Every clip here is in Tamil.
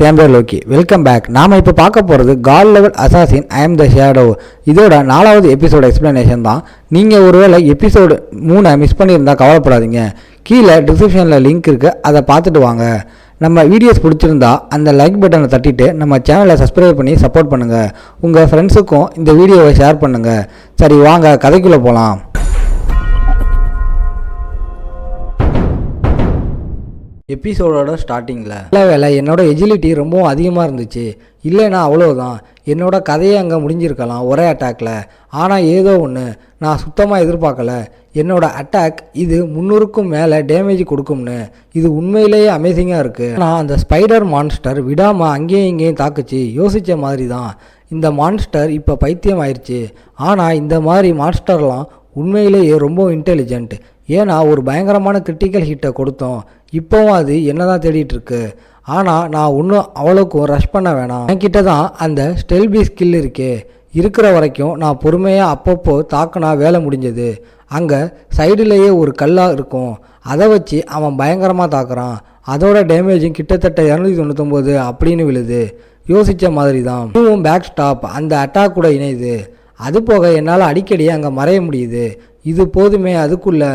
என் பேர் லோக்கி. Welcome back. நாம் இப்போ பார்க்க போகிறது god level assassin I am the shadow. இதோட 4வது எபிசோட எக்ஸ்ப்ளனேஷன் தான். நீங்கள் ஒருவேளை எபிசோடு 3 மிஸ் பண்ணியிருந்தால் கவலைப்படாதீங்க. கீழே டிஸ்கிரிப்ஷனில் லிங்க் இருக்குது, அதை பார்த்துட்டு வாங்க. நம்ம வீடியோஸ் பிடிச்சிருந்தா அந்த லைக் பட்டனை தட்டிட்டு நம்ம சேனலை சப்ஸ்கிரைப் பண்ணி சப்போர்ட் பண்ணுங்கள். உங்கள் ஃப்ரெண்ட்ஸுக்கும் இந்த வீடியோவை ஷேர் பண்ணுங்கள். சரி வாங்க கதைக்குள்ளே போகலாம். எபிசோடோட ஸ்டார்டிங்கில் வேலை என்னோட எஜிலிட்டி ரொம்பவும் அதிகமாக இருந்துச்சு. இல்லைன்னா அவ்வளோதான், என்னோட கதையை அங்கே முடிஞ்சிருக்கலாம் ஒரே அட்டாக்ல. ஆனால் ஏதோ ஒன்று நான் சுத்தமாக எதிர்பார்க்கல. என்னோட அட்டாக் இது 300க்கும் மேலே டேமேஜ் கொடுக்கும்னு. இது உண்மையிலேயே அமேசிங்காக இருக்குது. ஆனால் அந்த ஸ்பைடர் மான்ஸ்டர் விடாமல் அங்கேயும் இங்கேயும் தாக்குச்சு. யோசித்த மாதிரி தான் இந்த மான்ஸ்டர் இப்போ பைத்தியம் ஆயிடுச்சு. ஆனால் இந்த மாதிரி மான்ஸ்டர்லாம் உண்மையிலேயே ரொம்ப இன்டெலிஜென்ட். ஏன்னா ஒரு பயங்கரமான கிரிட்டிக்கல் ஹிட்டை கொடுத்தோம். இப்போவும் அது என்ன தான் தேடிட்டு இருக்கு. ஆனால் நான் ஒன்றும் அவ்வளோக்கும் ரஷ் பண்ண வேணாம். என்கிட்ட தான் அந்த ஸ்டெல்பி ஸ்கில் இருக்கே. இருக்கிற வரைக்கும் நான் பொறுமையாக அப்பப்போ தாக்குனா வேலை முடிஞ்சது. அங்கே சைடுலேயே ஒரு கல்லாக இருக்கும், அதை வச்சு அவன் பயங்கரமாக தாக்குறான். அதோட டேமேஜும் கிட்டத்தட்ட 299 அப்படின்னு விழுது. யோசித்த மாதிரி தான் இதுவும் பேக் ஸ்டாப் அந்த அட்டாக் கூட இணையுது. அது போக என்னால் அடிக்கடி அங்கே மறைய முடியுது. இது போதுமே, அதுக்குள்ளே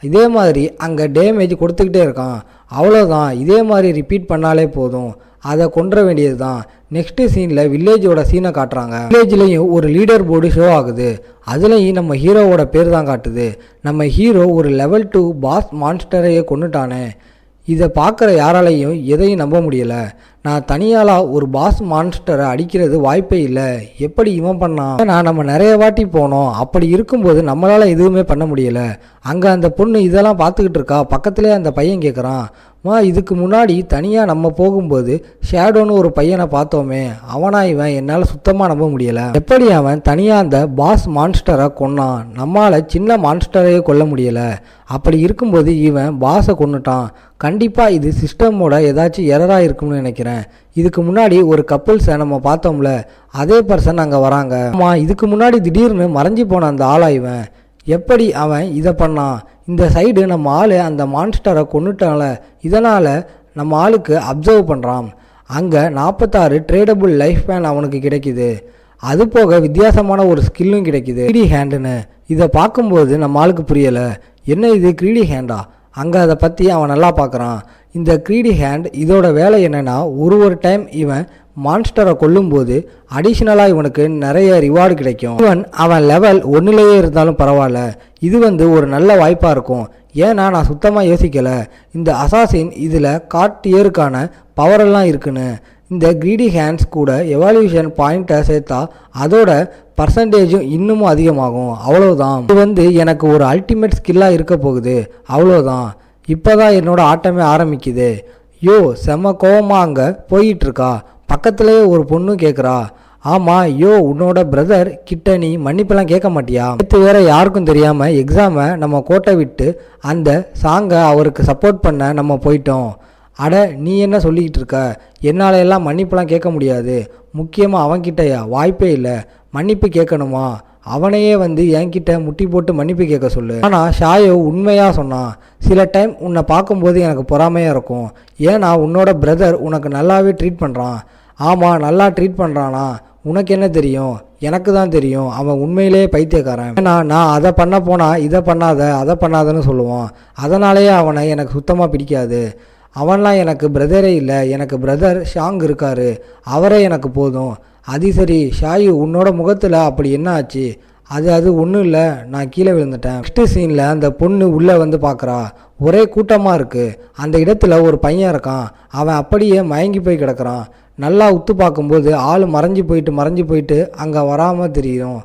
இதே மாதிரி அங்கே டேமேஜ் கொடுத்துக்கிட்டே இருக்கான். அவ்வளோதான், இதே மாதிரி ரிப்பீட் பண்ணாலே போதும், அதை கொன்ற வேண்டியது தான். நெக்ஸ்ட்டு சீனில் வில்லேஜோட சீனை காட்டுறாங்க. வில்லேஜ்லேயும் ஒரு லீடர் போர்டு ஷோ ஆகுது. அதுலேயும் நம்ம ஹீரோவோட பேர் தான் காட்டுது. நம்ம ஹீரோ ஒரு லெவல் 2 பாஸ் மான்ஸ்டரையே கொண்டுட்டானே. இதை பார்க்குற யாராலையும் எதையும் நம்ப முடியலை. நான் தனியாலாக ஒரு பாஸ் மான்ஸ்டரை அடிக்கிறது வாய்ப்பே இல்லை. எப்படி இவன் பண்ணான்? ஏன்னா நம்ம நிறைய வாட்டி போனோம். அப்படி இருக்கும்போது நம்மளால் எதுவுமே பண்ண முடியலை. அங்கே அந்த பொண்ணு இதெல்லாம் பார்த்துக்கிட்டு இருக்கா. பக்கத்துலேயே அந்த பையன் கேட்குறான், இதுக்கு முன்னாடி தனியாக நம்ம போகும்போது ஷேடோன்னு ஒரு பையனை பார்த்தோமே, அவனா இவன்? என்னால் சுத்தமாக நம்ப முடியலை. எப்படி அவன் தனியாக அந்த பாஸ் மான்ஸ்டரை கொன்னான்? நம்மளால் சின்ன மான்ஸ்டரையே கொல்ல முடியலை. அப்படி இருக்கும்போது இவன் பாஸை கொன்னுட்டான். கண்டிப்பாக இது சிஸ்டமோட ஏதாச்சும் எரராக இருக்கும்னு நினைக்கிறேன். இதுக்கு முன்னாடி ஒரு கப்புள்ஸை நம்ம பார்த்தோம்ல, அதே பர்சன் அங்கே வராங்க. இதுக்கு முன்னாடி திடீர்னு மறைஞ்சி போன அந்த ஆளா இவன்? எப்படி அவன் இதை பண்ணான்? இந்த சைடு நம்ம ஆள் அந்த மான்ஸ்டரை கொண்டுட்டால, இதனால் நம்ம ஆளுக்கு அப்சர்வ் பண்ணுறான். அங்கே 46 ட்ரேடபுள் லைஃப் பேன் அவனுக்கு கிடைக்குது. அது போக வித்தியாசமான ஒரு ஸ்கில்லும் கிடைக்குது, கிரீடி ஹேண்டுன்னு. இதை பார்க்கும்போது நம்ம ஆளுக்கு புரியலை, என்ன இது கிரீடி ஹேண்டா? அங்கே அதை பற்றி அவன் நல்லா பார்க்குறான். இந்த கிரீடி ஹேண்ட் இதோட வேலை என்னென்னா, ஒரு டைம் இவன் மான்ஸ்டரை கொல்லும்போது அடிஷ்னலாக இவனுக்கு நிறைய ரிவார்டு கிடைக்கும். அவன் லெவல் 1லேயே இருந்தாலும் பரவாயில்ல. இது ஒரு நல்ல வாய்ப்பாக இருக்கும். ஏன்னா நான் சுத்தமாக யோசிக்கலை, இந்த அசாசின் இதில் கார்டியருக்கான பவரெல்லாம் இருக்குன்னு. இந்த கிரீடி ஹேண்ட்ஸ் கூட எவால்யூஷன் பாயிண்ட்டை சேர்த்தா அதோட பர்சன்டேஜும் இன்னமும் அதிகமாகும். அவ்வளோதான், இது எனக்கு ஒரு அல்டிமேட் ஸ்கில்லாக இருக்க போகுது. அவ்வளோதான், இப்போ தான் என்னோட ஆட்டமே ஆரம்பிக்குது. செம கோவமாக அங்கே போயிட்டுருக்கா. பக்கத்துலேயே ஒரு பொண்ணு கேட்குறா, ஆமாம் உன்னோட பிரதர் கிட்ட நீ மன்னிப்பெல்லாம் கேட்க மாட்டியா? நேற்று வேற யாருக்கும் தெரியாமல் எக்ஸாமை நம்ம கோட்டை விட்டு அந்த சாங்கை அவருக்கு சப்போர்ட் பண்ண நம்ம போயிட்டோம். அட நீ என்ன சொல்லிக்கிட்டு இருக்க? என்னால் எல்லாம் மன்னிப்பெல்லாம் கேட்க முடியாது. முக்கியமாக அவன்கிட்டயா? வாய்ப்பே இல்லை. மன்னிப்பு கேட்கணுமா? அவனையே என்கிட்ட முட்டி போட்டு மன்னிப்பு கேட்க சொல்லு. ஆனால் ஷாயோ உண்மையாக சொன்னான், சில டைம் உன்னை பார்க்கும்போது எனக்கு பொறாமையாக இருக்கும். ஏன்னா உன்னோட பிரதர் உனக்கு நல்லாவே ட்ரீட் பண்ணுறான். ஆமாம், நல்லா ட்ரீட் பண்ணுறானா? உனக்கு என்ன தெரியும்? எனக்கு தான் தெரியும். அவன் உண்மையிலேயே பைத்தியக்காரன். ஏன்னா நான் அதை பண்ண போனால் இதை பண்ணாத அதை பண்ணாதன்னு சொல்லுவான். அதனாலேயே அவனை எனக்கு சுத்தமாக பிடிக்காது. அவன்லாம் எனக்கு பிரதரே இல்லை. எனக்கு பிரதர் ஷாங் இருக்காரு, அவரே எனக்கு போதும். அது சரி ஷாயு, உன்னோட முகத்தில் அப்படி என்ன ஆச்சு? அது ஒன்றும் இல்லை, நான் கீழே விழுந்துட்டேன். நெக்ஸ்ட் சீனில் அந்த பொண்ணு உள்ளே பார்க்குறா. ஒரே கூட்டமாக இருக்குது. அந்த இடத்துல ஒரு பையன் இருக்கான். அவன் அப்படியே மயங்கி போய் கிடக்கிறான். நல்லா உத்து பார்க்கும்போது ஆள் மறைஞ்சி போயிட்டு அங்கே வராமல் தெரியும்.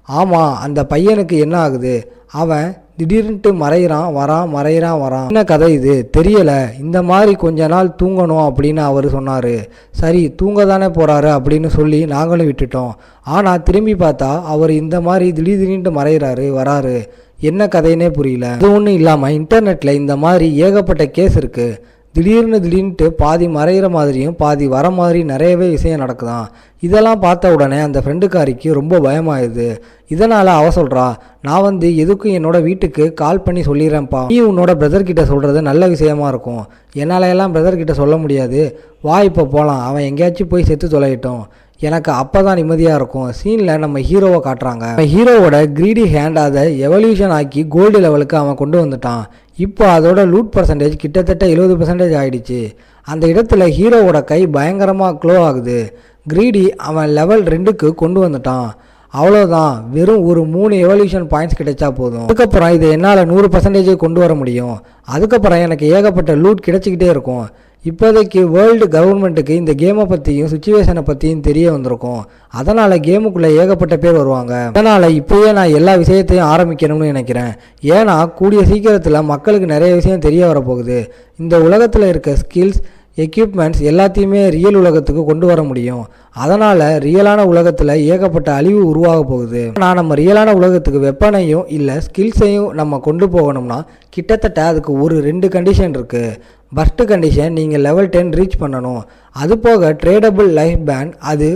ஆமாம், அந்த பையனுக்கு என்ன ஆகுது? அவன் திடீர்னுட்டு வரான். என்ன கதை இது தெரியலை. இந்த மாதிரி கொஞ்ச நாள் தூங்கணும் அப்படின்னு அவர் சொன்னார். சரி தூங்க தானே போகிறாரு அப்படின்னு சொல்லி நாங்களும் விட்டுட்டோம். ஆனால் திரும்பி பார்த்தா அவர் இந்த மாதிரி திடீர்னு வராரு. என்ன கதைன்னே புரியல. அது ஒன்றும் இல்லாமல் இன்டர்நெட்டில் இந்த மாதிரி ஏகப்பட்ட கேஸ் இருக்குது. திடீர்னுட்டு பாதி மறைகிற மாதிரியும் பாதி வர மாதிரி நிறையவே விஷயம் நடக்குதான். இதெல்லாம் பார்த்த உடனே அந்த ஃப்ரெண்டுக்காரிக்கு ரொம்ப பயமாகுது. இதனால் அவ சொல்கிறா, நான் எதுக்கும் என்னோட வீட்டுக்கு கால் பண்ணி சொல்லிடுறேன்ப்பா, நீ உன்னோட பிரதர்கிட்ட சொல்கிறது நல்ல விஷயமா இருக்கும். என்னால் எல்லாம் பிரதர்கிட்ட சொல்ல முடியாது, வா இப்போ போகலாம், அவன் எங்கேயாச்சும் போய் செத்து தொலையிட்டோம், எனக்கு அப்போ தான் நிம்மதியாக இருக்கும். சீனில் நம்ம ஹீரோவை காட்டுறாங்க. ஹீரோவோட கிரீடி ஹேண்ட் அதை எவல்யூஷன் ஆக்கி கோல்டு லெவலுக்கு அவன் கொண்டு வந்துட்டான். இப்போ அதோட லூட் பர்சன்டேஜ் கிட்டத்தட்ட 70% ஆகிடுச்சு. அந்த இடத்துல ஹீரோவோட கை பயங்கரமாக க்ளோ ஆகுது. கிரீடி அவன் லெவல் 2க்கு கொண்டு வந்துட்டான். அவ்வளோதான், வெறும் ஒரு 3 எவல்யூஷன் பாயிண்ட்ஸ் கிடைச்சா போதும். அதுக்கப்புறம் இதை என்னால் 100% கொண்டு வர முடியும். அதுக்கப்புறம் எனக்கு ஏகப்பட்ட லூட் கிடைச்சிக்கிட்டே இருக்கும். இப்போதைக்கு வேர்ல்டு கவர்மெண்ட்டுக்கு இந்த கேமை பற்றியும் சுச்சுவேஷனை பற்றியும் தெரிய வந்திருக்கும். அதனால் கேமுக்குள்ளே ஏகப்பட்ட பேர் வருவாங்க. அதனால் இப்போயே நான் எல்லா விஷயத்தையும் ஆரம்பிக்கணும்னு நினைக்கிறேன். ஏன்னா கூடிய சீக்கிரத்தில் மக்களுக்கு நிறைய விஷயம் தெரிய வரப்போகுது. இந்த உலகத்தில் இருக்க ஸ்கில்ஸ், எக்யூப்மெண்ட்ஸ் எல்லாத்தையுமே ரியல் உலகத்துக்கு கொண்டு வர முடியும். அதனால் ரியலான உலகத்தில் ஏகப்பட்ட அழிவு உருவாக போகுது. ஆனால் நம்ம ரியலான உலகத்துக்கு வெப்பனையும் இல்லை ஸ்கில்ஸையும் நம்ம கொண்டு போகணும்னா கிட்டத்தட்ட அதுக்கு ஒரு 2 கண்டிஷன் இருக்குது. ஃபஸ்ட்டு கண்டிஷன், நீங்கள் லெவல் 10 ரீச் பண்ணணும். அது போக ட்ரேடபிள் லைஃப் பேண்ட் அது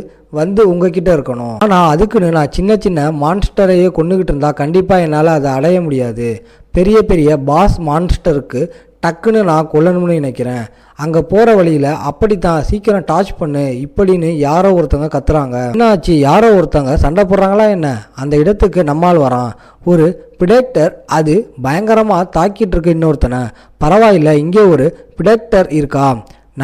உங்ககிட்ட இருக்கணும். ஆனால் அதுக்குன்னு நான் சின்ன சின்ன மான்ஸ்டரையே கொண்டுகிட்டு இருந்தால் கண்டிப்பாக என்னால் அதை அடைய முடியாது. பெரிய பெரிய பாஸ் மான்ஸ்டருக்கு டக்குன்னு நான் கொல்லணும்னு நினைக்கிறேன். அங்கே போகிற வழியில் அப்படித்தான் சீக்கிரம் டாச் பண்ணு இப்படின்னு யாரோ ஒருத்தங்க கத்துறாங்க. என்னாச்சு, யாரோ ஒருத்தங்க சண்டை போடுறாங்களா என்ன? அந்த இடத்துக்கு நம்மால் வரான். ஒரு பிடெக்டர் அது பயங்கரமாக தாக்கிட்டு இருக்கு இன்னொருத்தனை. பரவாயில்ல, இங்கே ஒரு பிடெக்டர் இருக்கா,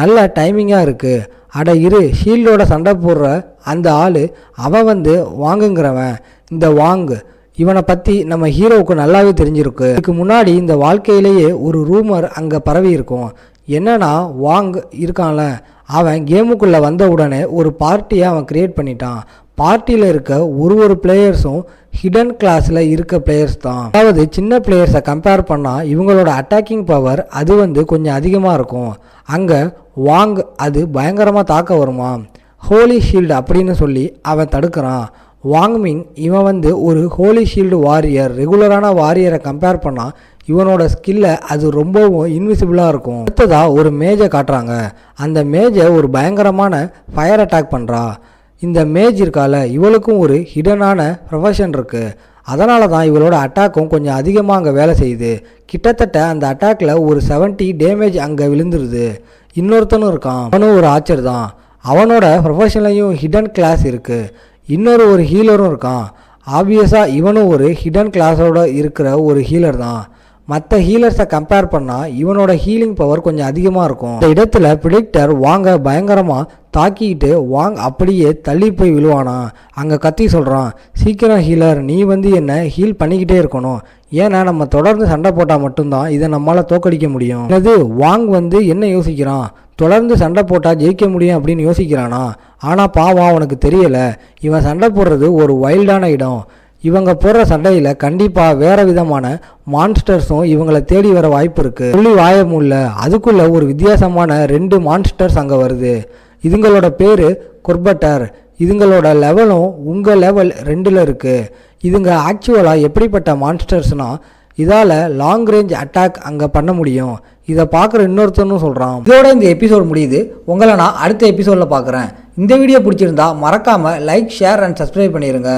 நல்ல டைமிங்காக இருக்குது. அட இரு, ஷீல்டோட சண்டை போடுற அந்த ஆள் அவன் வாங்குங்கிறவன். இந்த வாங்கு இவனை பற்றி நம்ம ஹீரோவுக்கு நல்லாவே தெரிஞ்சிருக்கு. இதுக்கு முன்னாடி இந்த வாழ்க்கையிலேயே ஒரு ரூமர் அங்கே பரவி இருக்கும். என்னன்னா, வாங் இருக்கான்ல, அவன் கேமுக்குள்ளே வந்த உடனே ஒரு பார்ட்டியை அவன் கிரியேட் பண்ணிட்டான். பார்ட்டியில் இருக்க ஒரு பிளேயர்ஸும் ஹிடன் கிளாஸில் இருக்க பிளேயர்ஸ் தான். அதாவது சின்ன பிளேயர்ஸை கம்பேர் பண்ணால் இவங்களோட அட்டாக்கிங் பவர் அது கொஞ்சம் அதிகமாக இருக்கும். அங்கே வாங் அது பயங்கரமாக தாக்க வருமா. ஹோலி ஷீல்டு அப்படின்னு சொல்லி அவன் தடுக்கிறான். வாங்மிங் இவன் ஒரு ஹோலி ஷீல்டு வாரியர். ரெகுலரான வாரியரை கம்பேர் பண்ணால் இவனோட ஸ்கில்லை அது ரொம்பவும் இன்விசிபிளாக இருக்கும். அடுத்ததாக ஒரு மேஜை காட்டுறாங்க. அந்த மேஜை ஒரு பயங்கரமான ஃபயர் அட்டாக் பண்ணுறா. இந்த மேஜ் இருக்கால, இவளுக்கும் ஒரு ஹிடனான ப்ரொஃபஷன் இருக்குது. அதனால தான் இவளோட அட்டாக்கும் கொஞ்சம் அதிகமாக அங்கே வேலை செய்யுது. கிட்டத்தட்ட அந்த அட்டாக்கில் ஒரு 70 டேமேஜ் அங்கே விழுந்துருது. இன்னொருத்தனும் இருக்கான், அவனும் ஒரு ஆச்சர் தான். அவனோட ப்ரொஃபஷன்லையும் ஹிடன் கிளாஸ் இருக்குது. இன்னொரு ஹீலரும் இருக்கான். ஆப்வியஸாக இவனும் ஒரு ஹிடன் கிளாஸோட இருக்கிற ஒரு ஹீலர் தான். மற்ற ஹீலர்ஸை கம்பேர் பண்ணால் இவனோட ஹீலிங் பவர் கொஞ்சம் அதிகமாக இருக்கும். இந்த இடத்துல பிரிடிக்டர் வாங்க பயங்கரமாக தாக்கிக்கிட்டு வாங் அப்படியே தள்ளி போய் விழுவானா. அங்கே கத்தி சொல்கிறான், சீக்கிரம் ஹீலர், நீ என்ன ஹீல் பண்ணிக்கிட்டே இருக்கணும். ஏன்னா நம்ம தொடர்ந்து சண்டை போட்டால் மட்டும்தான் இதை நம்மளால் தோக்கடிக்க முடியும். அது வாங் என்ன யோசிக்கிறான், தொடர்ந்து சண்டை போட்டால் ஜெயிக்க முடியும் அப்படின்னு யோசிக்கிறானா. ஆனால் பாவம் அவனுக்கு தெரியலை, இவன் சண்டை போடுறது ஒரு வைல்டான இடம். இவங்க போடுற சண்டையில் கண்டிப்பாக வேறு விதமான மான்ஸ்டர்ஸும் இவங்களை தேடி வர வாய்ப்பு இருக்குது. சொல்லி வாயமுல்ல, அதுக்குள்ளே ஒரு வித்தியாசமான 2 மான்ஸ்டர்ஸ் அங்கே வருது. இதுங்களோட பேர் கொர்பட்டர். இதுங்களோட லெவலும் உங்கள் லெவல் 2ல் இருக்குது. இதுங்க ஆக்சுவலாக எப்படிப்பட்ட மான்ஸ்டர்ஸ்னால் இதால் லாங் ரேஞ்ச் அட்டாக் அங்கே பண்ண முடியும். இதை பார்க்குற இன்னொருத்தனும் சொல்கிறான். இதோட இந்த எபிசோட் முடியுது. உங்களை நான் அடுத்த எபிசோடில் பார்க்குறேன். இந்த வீடியோ பிடிச்சிருந்தா மறக்காமல் லைக், ஷேர் அண்ட் சப்ஸ்கிரைப் பண்ணிடுங்க.